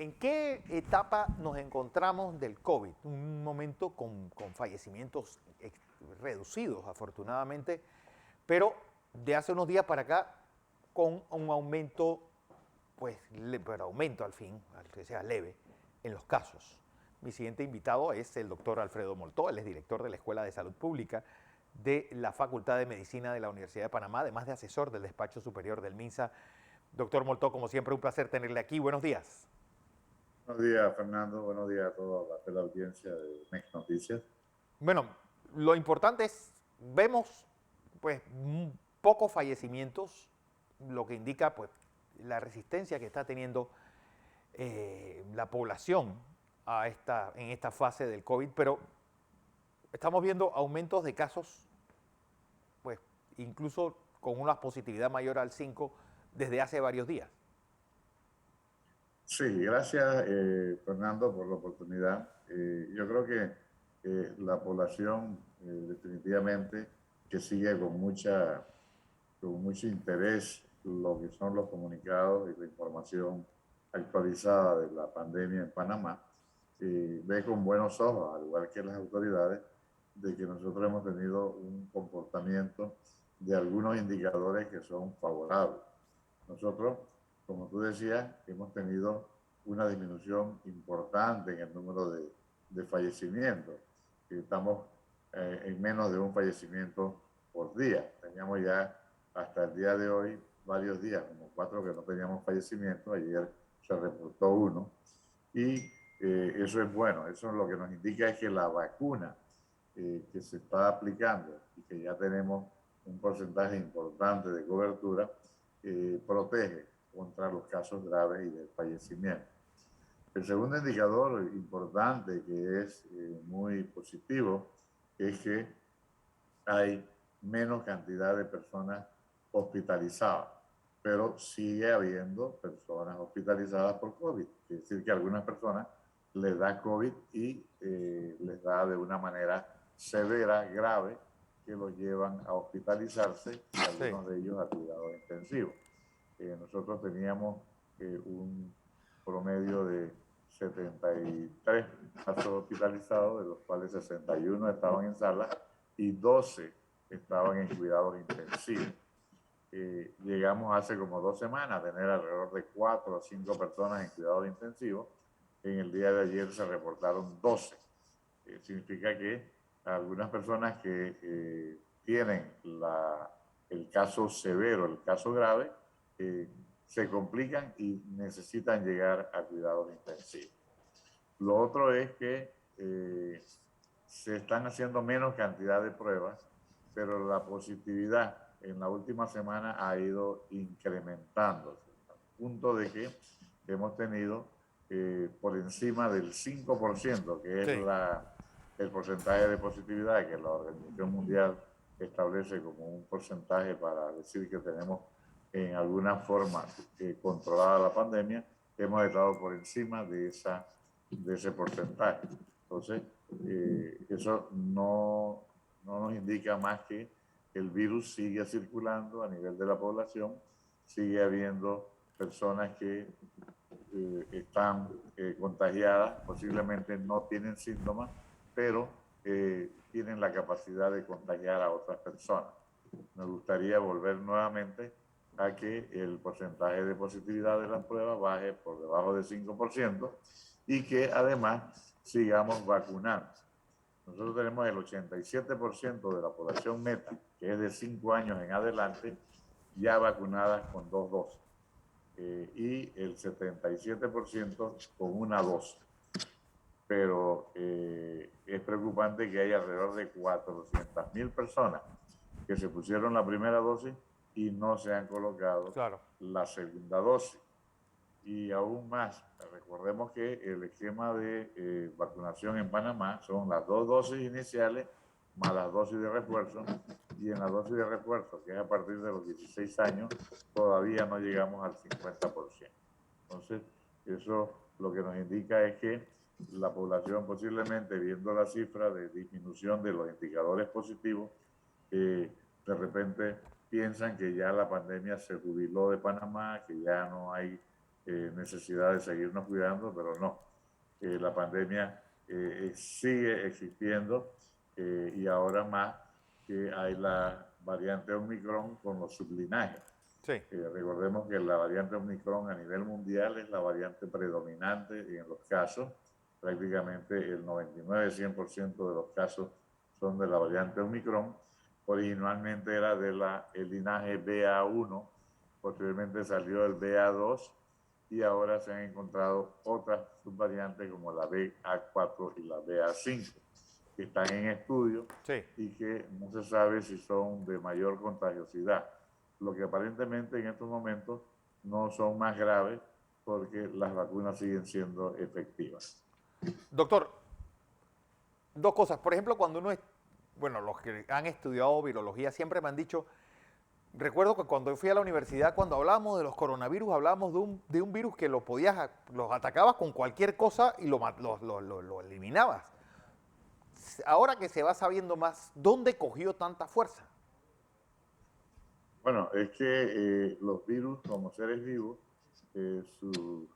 ¿En qué etapa nos encontramos del COVID? Un momento con fallecimientos reducidos, afortunadamente, pero de hace unos días para acá con un aumento, pues, pero aumento al fin, aunque sea leve, en los casos. Mi siguiente invitado es el doctor Alfredo Moltó, él es director de la Escuela de Salud Pública de la Facultad de Medicina de la Universidad de Panamá, además de asesor del despacho superior del MINSA. Doctor Moltó, como siempre, un placer tenerle aquí. Buenos días. Buenos días, Fernando. Buenos días a toda la audiencia de Next Noticias. Bueno, lo importante es, vemos pues pocos fallecimientos, lo que indica pues la resistencia que está teniendo la población en esta fase del COVID, pero estamos viendo aumentos de casos, pues incluso con una positividad mayor al 5 desde hace varios días. Sí, gracias, Fernando, por la oportunidad. Yo creo que la población definitivamente que sigue con mucho interés lo que son los comunicados y la información actualizada de la pandemia en Panamá, ve con buenos ojos, al igual que las autoridades, de que nosotros hemos tenido un comportamiento de algunos indicadores que son favorables. Nosotros, como tú decías, hemos tenido una disminución importante en el número de fallecimientos. Estamos en menos de un fallecimiento por día. Teníamos ya hasta el día de hoy varios días, como 4 que no teníamos fallecimiento. Ayer se reportó uno. Y eso es bueno. Eso es lo que nos indica es que la vacuna que se está aplicando y que ya tenemos un porcentaje importante de cobertura, protege contra los casos graves y del fallecimiento. El segundo indicador importante que es muy positivo es que hay menos cantidad de personas hospitalizadas, pero sigue habiendo personas hospitalizadas por COVID. Es decir, que a algunas personas les da COVID y les da de una manera severa, grave, que los llevan a hospitalizarse y Sí. algunos de ellos a cuidados intensivos. Nosotros teníamos un promedio de 73 casos hospitalizados, de los cuales 61 estaban en sala y 12 estaban en cuidados intensivos. Llegamos hace como 2 semanas a tener alrededor de 4 o 5 personas en cuidados intensivos. En el día de ayer se reportaron 12. Significa que algunas personas que tienen el caso severo, el caso grave, se complican y necesitan llegar a cuidados intensivos. Lo otro es que se están haciendo menos cantidad de pruebas, pero la positividad en la última semana ha ido incrementándose, al punto de que hemos tenido por encima del 5%, que es Sí. el porcentaje de positividad que la Organización Mundial establece como un porcentaje para decir que tenemos en alguna forma controlada la pandemia. Hemos estado por encima de ese porcentaje. Entonces, eso no nos indica más que el virus sigue circulando a nivel de la población, sigue habiendo personas que están contagiadas, posiblemente no tienen síntomas, pero tienen la capacidad de contagiar a otras personas. Me gustaría volver nuevamente a que el porcentaje de positividad de las pruebas baje por debajo del 5% y que además sigamos vacunando. Nosotros tenemos el 87% de la población meta, que es de 5 años en adelante, ya vacunadas con 2 dosis. Y el 77% con una dosis. Pero es preocupante que hay alrededor de 400.000 personas que se pusieron la primera dosis y no se han colocado Claro. la segunda dosis. Y aún más, recordemos que el esquema de vacunación en Panamá son las 2 dosis iniciales más las dosis de refuerzo, y en la dosis de refuerzo, que es a partir de los 16 años, todavía no llegamos al 50%. Entonces, eso lo que nos indica es que la población, posiblemente viendo la cifra de disminución de los indicadores positivos, de repente piensan que ya la pandemia se jubiló de Panamá, que ya no hay necesidad de seguirnos cuidando, pero no. La pandemia sigue existiendo y ahora más que hay la variante Omicron con los sublinajes. Sí. Recordemos que la variante Omicron a nivel mundial es la variante predominante en los casos. Prácticamente el 99-100% de los casos son de la variante Omicron. Originalmente era el linaje BA1, posteriormente salió el BA2 y ahora se han encontrado otras subvariantes como la BA4 y la BA5 que están en estudio y que no se sabe si son de mayor contagiosidad, lo que aparentemente en estos momentos no son más graves porque las vacunas siguen siendo efectivas. Doctor, dos cosas. Por ejemplo, cuando uno es, bueno, los que han estudiado virología siempre me han dicho, recuerdo que cuando fui a la universidad, cuando hablábamos de los coronavirus, hablábamos de un virus que los atacabas con cualquier cosa y lo eliminabas. Ahora que se va sabiendo más, ¿dónde cogió tanta fuerza? Bueno, es que los virus como seres vivos, su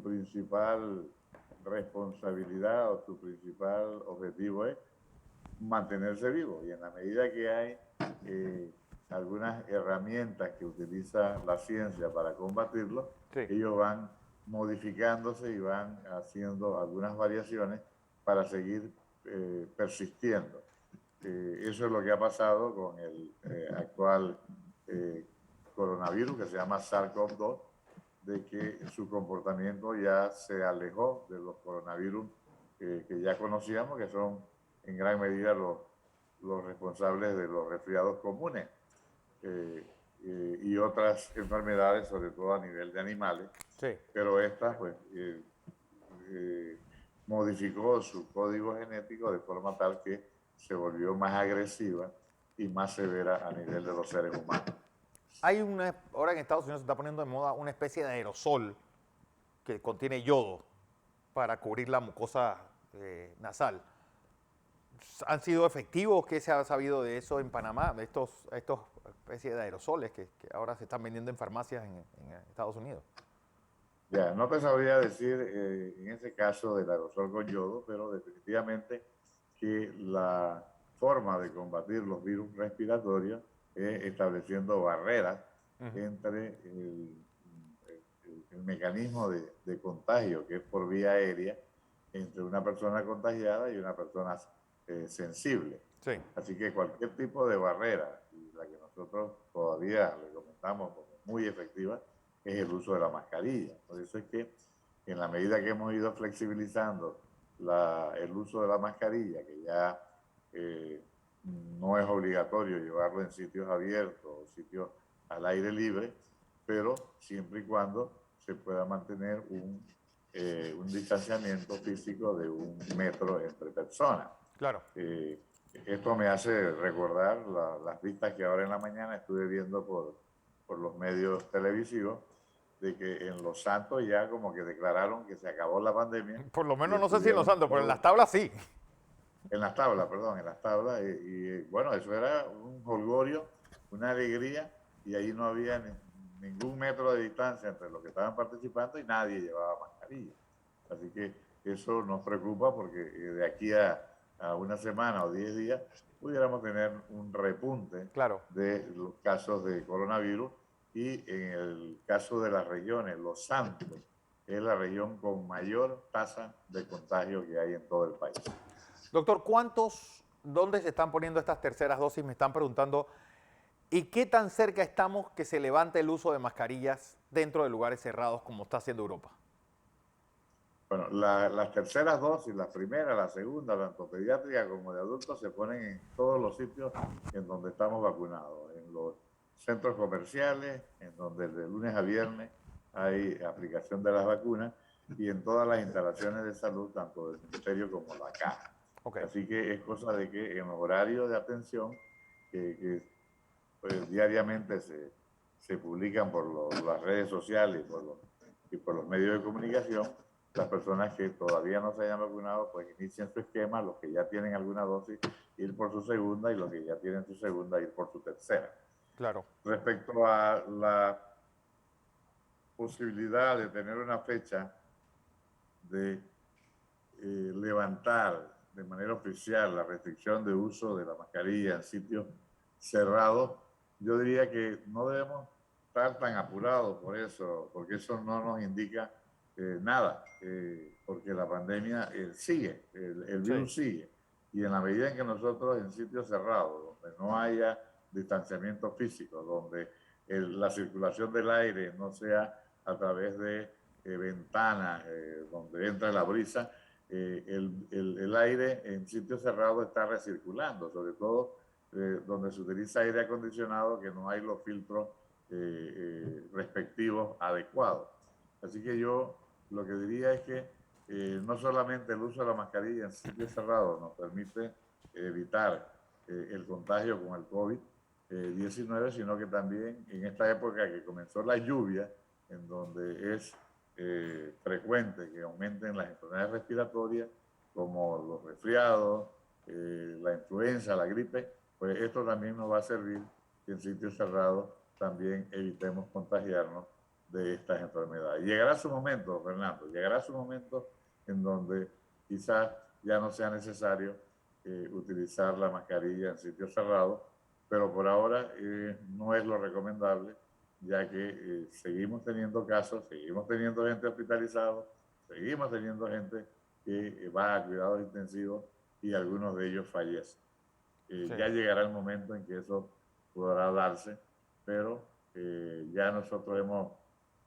principal responsabilidad o su principal objetivo es mantenerse vivo. Y en la medida que hay algunas herramientas que utiliza la ciencia para combatirlo, ellos van modificándose y van haciendo algunas variaciones para seguir persistiendo. Eso es lo que ha pasado con el actual coronavirus que se llama SARS-CoV-2, de que su comportamiento ya se alejó de los coronavirus que ya conocíamos, que son en gran medida los responsables de los resfriados comunes y otras enfermedades, sobre todo a nivel de animales. Sí. Pero esta pues, modificó su código genético de forma tal que se volvió más agresiva y más severa a nivel de los seres humanos. Hay ahora en Estados Unidos se está poniendo de moda una especie de aerosol que contiene yodo para cubrir la mucosa nasal. ¿Han sido efectivos? ¿Qué se ha sabido de eso en Panamá? De estos especies de aerosoles que ahora se están vendiendo en farmacias en Estados Unidos. Ya, no te sabría decir en ese caso del aerosol con yodo, pero definitivamente que la forma de combatir los virus respiratorios es estableciendo barreras entre el mecanismo de contagio, que es por vía aérea, entre una persona contagiada y una persona sensible. Sí. Así que cualquier tipo de barrera, y la que nosotros todavía recomendamos como muy efectiva, es el uso de la mascarilla. Por eso es que en la medida que hemos ido flexibilizando el uso de la mascarilla, que ya no es obligatorio llevarlo en sitios abiertos o sitios al aire libre, pero siempre y cuando se pueda mantener un distanciamiento físico de 1 metro entre personas. Claro. Esto me hace recordar las vistas que ahora en la mañana estuve viendo por los medios televisivos, de que en Los Santos ya como que declararon que se acabó la pandemia. Por lo menos no sé si en Los Santos, pero en las tablas sí. En las tablas, perdón, en las tablas. Y bueno, eso era un jolgorio, una alegría, y ahí no había ningún metro de distancia entre los que estaban participando y nadie llevaba mascarilla. Así que eso nos preocupa porque de aquí a una semana o 10 días pudiéramos tener un repunte de los casos de coronavirus. Y en el caso de las regiones, Los Santos es la región con mayor tasa de contagio que hay en todo el país. Doctor, dónde se están poniendo estas terceras dosis? Me están preguntando. ¿Y qué tan cerca estamos que se levante el uso de mascarillas dentro de lugares cerrados como está haciendo Europa? Bueno, las terceras dosis, la primera, la segunda, tanto pediátrica como de adultos, se ponen en todos los sitios en donde estamos vacunados, en los centros comerciales, en donde de lunes a viernes hay aplicación de las vacunas, y en todas las instalaciones de salud, tanto del ministerio como la caja. Okay. Así que es cosa de que en los horarios de atención, que pues, diariamente se publican por las redes sociales y por los medios de comunicación, las personas que todavía no se hayan vacunado, pues inician su esquema, los que ya tienen alguna dosis, ir por su segunda, y los que ya tienen su segunda, ir por su tercera. Claro. Respecto a posibilidad de tener una fecha de levantar de manera oficial la restricción de uso de la mascarilla en sitios cerrados, yo diría que no debemos estar tan apurados por eso, porque eso no nos indica nada, porque la pandemia sigue, el Sí, virus sigue. Y en la medida en que nosotros en sitios cerrados, donde no haya distanciamiento físico, donde la circulación del aire no sea a través de ventanas donde entra la brisa, el aire en sitios cerrados está recirculando, sobre todo donde se utiliza aire acondicionado, que no hay los filtros respectivos adecuados. Así que yo lo que diría es que no solamente el uso de la mascarilla en sitios cerrados nos permite evitar el contagio con el COVID-19, sino que también en esta época que comenzó la lluvia, en donde es frecuente que aumenten las enfermedades respiratorias, como los resfriados, la influenza, la gripe, pues esto también nos va a servir que en sitios cerrados también evitemos contagiarnos de estas enfermedades. Llegará su momento, Fernando, llegará su momento en donde quizás ya no sea necesario utilizar la mascarilla en sitios cerrados, pero por ahora no es lo recomendable, ya que seguimos teniendo casos, seguimos teniendo gente hospitalizada, seguimos teniendo gente que va a cuidados intensivos y algunos de ellos fallecen. sí. Ya llegará el momento en que eso podrá darse, pero ya nosotros hemos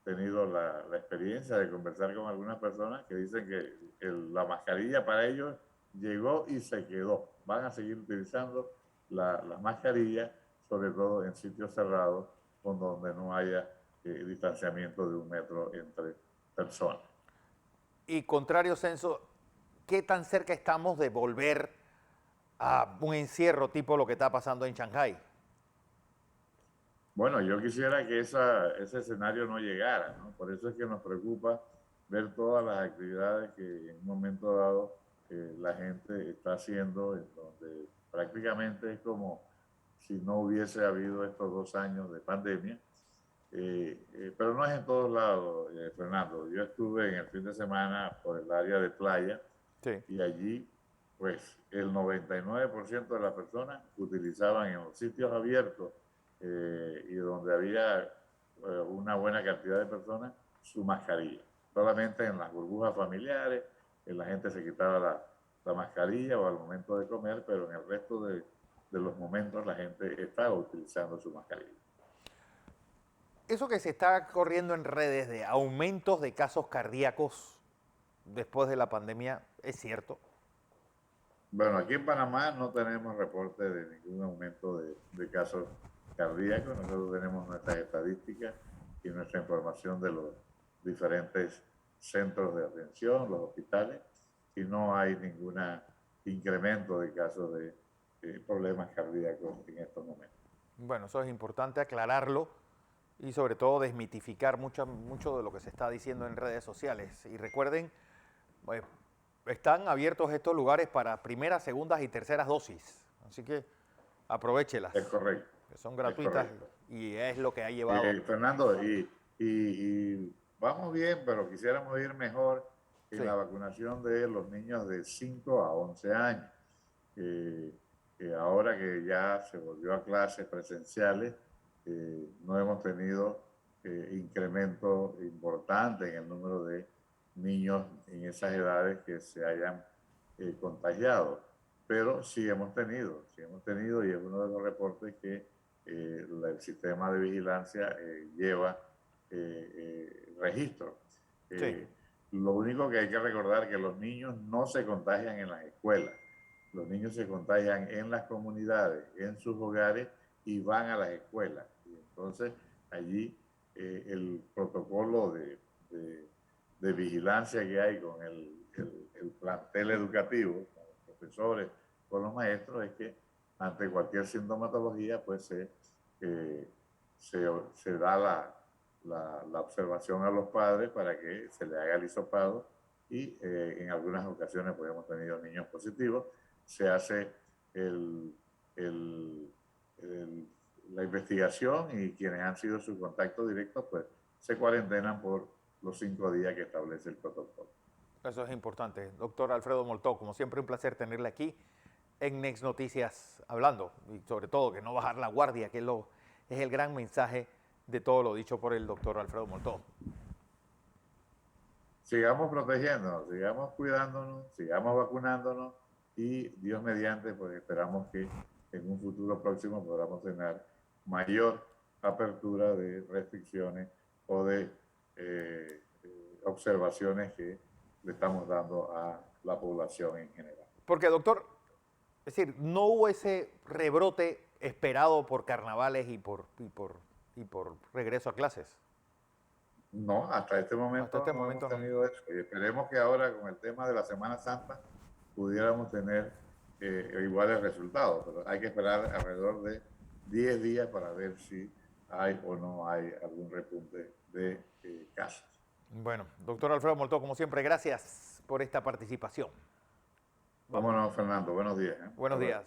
tenido la experiencia de conversar con algunas personas que dicen que la mascarilla para ellos llegó y se quedó. Van a seguir utilizando la mascarilla, sobre todo en sitios cerrados, con donde no haya distanciamiento de 1 metro entre personas. Y contrario censo, ¿qué tan cerca estamos de volver a un encierro tipo lo que está pasando en Shanghái? Bueno, yo quisiera que ese escenario no llegara, ¿no? Por eso es que nos preocupa ver todas las actividades que en un momento dado la gente está haciendo, en donde prácticamente es como si no hubiese habido estos 2 años de pandemia. Pero no es en todos lados, Fernando. Yo estuve en el fin de semana por el área de playa Sí. y allí, pues, el 99% de las personas utilizaban en los sitios abiertos y donde había una buena cantidad de personas su mascarilla. Solamente en las burbujas familiares, la gente se quitaba la mascarilla o al momento de comer, pero en el resto de los momentos la gente estaba utilizando su mascarilla. Eso que se está corriendo en redes de aumentos de casos cardíacos después de la pandemia, ¿es cierto? Bueno, aquí en Panamá no tenemos reporte de ningún aumento de casos cardíacos. Nosotros tenemos nuestras estadísticas y nuestra información de los diferentes centros de atención, los hospitales, y no hay ningún incremento de casos de problemas cardíacos en estos momentos. Bueno, eso es importante aclararlo y sobre todo desmitificar mucho de lo que se está diciendo en redes sociales. Y recuerden, pues, están abiertos estos lugares para primeras, segundas y terceras dosis. Así que Es aprovéchelas, correcto, que son es gratuitas correcto. y es lo que ha llevado. Fernando, y vamos bien, pero quisiéramos ir mejor en Sí, la vacunación de los niños de 5 a 11 años. Ahora que ya se volvió a clases presenciales, no hemos tenido incremento importante en el número de niños en esas edades que se hayan contagiado. Pero sí hemos tenido y es uno de los reportes que el sistema de vigilancia lleva registro. sí, Eh, lo único que hay que recordar es que los niños no se contagian en las escuelas, los niños se contagian en las comunidades, en sus hogares y van a las escuelas. Y entonces allí el protocolo de vigilancia que hay con el plantel educativo, con los profesores, con los maestros, es que ante cualquier sintomatología pues se da la observación a los padres para que se le haga el hisopado y en algunas ocasiones pues hemos tenido niños positivos, se hace el, el, el, la investigación y quienes han sido sus contactos directos pues se cuarentenan por los 5 días que establece el protocolo. Eso es importante. Doctor Alfredo Moltó, como siempre un placer tenerle aquí en Next Noticias hablando, y sobre todo que no bajar la guardia, que es el gran mensaje de todo lo dicho por el doctor Alfredo Moltó. Sigamos protegiéndonos, sigamos cuidándonos, sigamos vacunándonos y Dios mediante, pues esperamos que en un futuro próximo podamos tener mayor apertura de restricciones o de observaciones que le estamos dando a la población en general. Porque, doctor, es decir, no hubo ese rebrote esperado por carnavales y por regreso a clases. No, hasta este momento no hemos tenido eso. Y esperemos que ahora con el tema de la Semana Santa pudiéramos tener iguales resultados, pero hay que esperar alrededor de 10 días para ver si hay o no hay algún repunte de casos. Bueno, doctor Alfredo Moltó, como siempre, gracias por esta participación. Vámonos, Fernando. Buenos días. Buenos días.